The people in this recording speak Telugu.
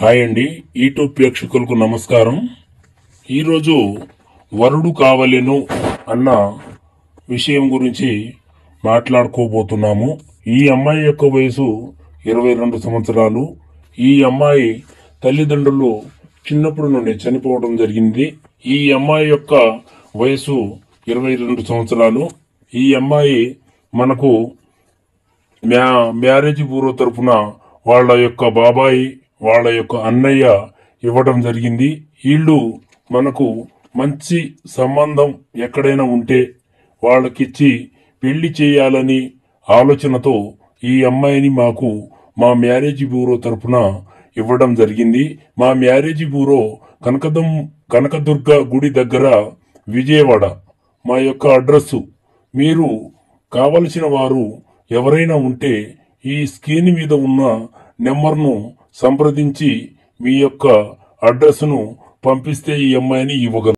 హాయ్ అండి, యూట్యూబ్ ప్రేక్షకులకు నమస్కారం. ఈరోజు వరుడు కావలెను అన్న విషయం గురించి మాట్లాడుకోబోతున్నాము. ఈ అమ్మాయి యొక్క వయసు 22 సంవత్సరాలు. ఈ అమ్మాయి తల్లిదండ్రులు చిన్నప్పటి నుండి చనిపోవడం జరిగింది. ఈ అమ్మాయి యొక్క వయసు 22 సంవత్సరాలు. ఈ అమ్మాయి మనకు మ్యారేజ్ బ్యూరో తరఫున వాళ్ళ యొక్క బాబాయి, వాళ్ళ యొక్క అన్నయ్య ఇవ్వడం జరిగింది. వీళ్ళు మనకు మంచి సంబంధం ఎక్కడైనా ఉంటే వాళ్ళకిచ్చి పెళ్లి చేయాలని ఆలోచనతో ఈ అమ్మాయిని మాకు మా మ్యారేజ్ బ్యూరో తరఫున ఇవ్వడం జరిగింది. మా మ్యారేజ్ బ్యూరో కనకదుర్గ గుడి దగ్గర, విజయవాడ మా యొక్క అడ్రస్సు. మీరు కావలసిన వారు ఎవరైనా ఉంటే ఈ స్క్రీన్ మీద ఉన్న నెంబర్ను సంప్రదించి మీ యొక్క అడ్రస్ను పంపిస్తే ఈ అమ్మాయిని ఇవ్వగలరు.